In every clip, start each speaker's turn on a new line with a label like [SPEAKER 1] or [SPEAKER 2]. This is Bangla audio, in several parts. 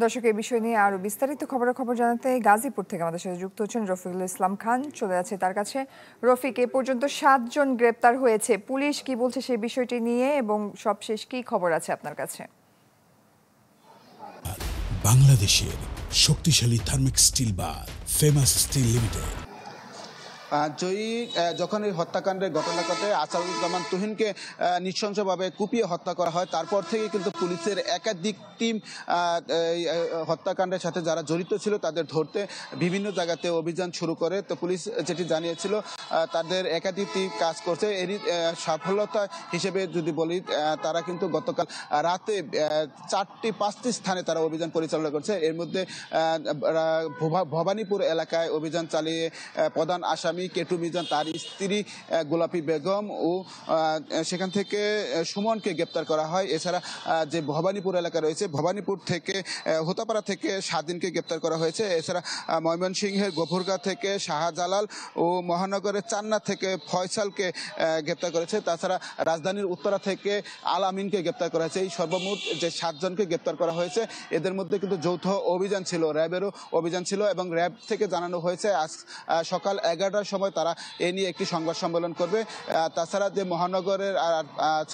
[SPEAKER 1] দর্শক এই বিষয় নিয়ে আরো বিস্তারিত খবর জানাতে গাজীপুর থেকে আমাদের সাথে যুক্ত হচ্ছেন রফিকুল ইসলাম খান। চলে যাচ্ছে তার কাছে। রফিক, এ পর্যন্ত 7 জন গ্রেপ্তার হয়েছে, পুলিশ কি বলছে সেই বিষয়টি নিয়ে এবং সবশেষ কি খবর আছে আপনার কাছে?
[SPEAKER 2] বাংলাদেশের শক্তিশালী থার্মিক steel bar famous steel limited
[SPEAKER 3] জয়ী যখন এই হত্যাকাণ্ডের ঘটনা ঘটে আসাদুজ্জামান তুহিনকে নৃশংসভাবে কুপিয়ে হত্যা করা হয়, তারপর থেকে কিন্তু পুলিশের একাধিক টিম হত্যাকাণ্ডের সাথে যারা জড়িত ছিল তাদের ধরতে বিভিন্ন জায়গাতে অভিযান শুরু করে। তো পুলিশ যেটি জানিয়েছিল তাদের একাধিক টিম কাজ করছে। এরই সফলতা হিসেবে যদি বলি, তারা কিন্তু গতকাল রাতে 4-5টি স্থানে তারা অভিযান পরিচালনা করছে। এর মধ্যে ভবানীপুর এলাকায় অভিযান চালিয়ে প্রধান আসামি কেটু মিজান, তার স্ত্রী গোলাপী বেগম ও সেখান থেকে সুমনকে গ্রেপ্তার করা হয়। এছাড়া যে ভবানীপুর এলাকা রয়েছে, ভবানীপুর থেকে হোতাপাড়া থেকে স্বাধীনকে গ্রেপ্তার করা হয়েছে। এছাড়া ময়মনসিংহের গফুরগাঁ থেকে শাহজালাল ও মহানগরের চান্না থেকে ফয়সালকে গ্রেপ্তার করেছে। তাছাড়া রাজধানীর উত্তরা থেকে আল আমিনকে গ্রেপ্তার করা হয়েছে। এই সর্বমোট যে 7 জনকে গ্রেপ্তার করা হয়েছে, এদের মধ্যে কিন্তু যৌথ অভিযান ছিল, র্যাবেরও অভিযান ছিল এবং র্যাব থেকে জানানো হয়েছে আজ সকাল 11টার সময় তারা এ নিয়ে একটি সংবাদ সম্মেলন করবে। তাছাড়া যে মহানগরের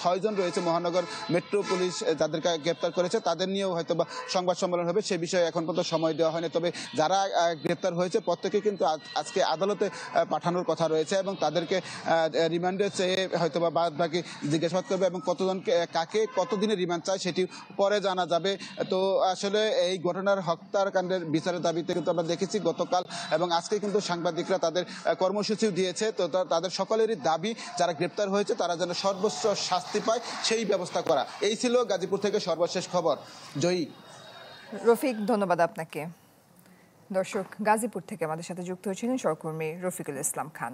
[SPEAKER 3] 6 জন রয়েছে, মহানগর মেট্রো পুলিশ যাদেরকে গ্রেপ্তার করেছে তাদের নিয়েও হয়তো বা সংবাদ সম্মেলন হবে। সে বিষয়ে এখন পর্যন্ত সময় দেওয়া হয়নি। তবে যারা গ্রেপ্তার হয়েছে প্রত্যেকে কিন্তু আজকে আদালতে পাঠানোর কথা রয়েছে এবং তাদেরকে রিমান্ডে চেয়ে হয়তো বা বাদ বাকি জিজ্ঞাসাবাদ করবে এবং কতজনকে কাকে কতদিনের রিমান্ড চায় সেটি পরে জানা যাবে। তো আসলে এই ঘটনার হত্যাকাণ্ডের বিচারের দাবিতে কিন্তু আমরা দেখেছি গতকাল এবং আজকে কিন্তু সাংবাদিকরা তাদের কর্মসূচিও দিয়েছে। তো তাদের সকলেরই দাবি যারা গ্রেপ্তার হয়েছে তারা যেন সর্বোচ্চ শাস্তি পায় সেই ব্যবস্থা করা। এই ছিল গাজীপুর থেকে সর্বশেষ খবর। জয়ী।
[SPEAKER 1] রফিক, ধন্যবাদ আপনাকে। দর্শক, গাজীপুর থেকে আমাদের সাথে যুক্ত হয়েছিলেন সহকর্মী রফিকুল ইসলাম খান।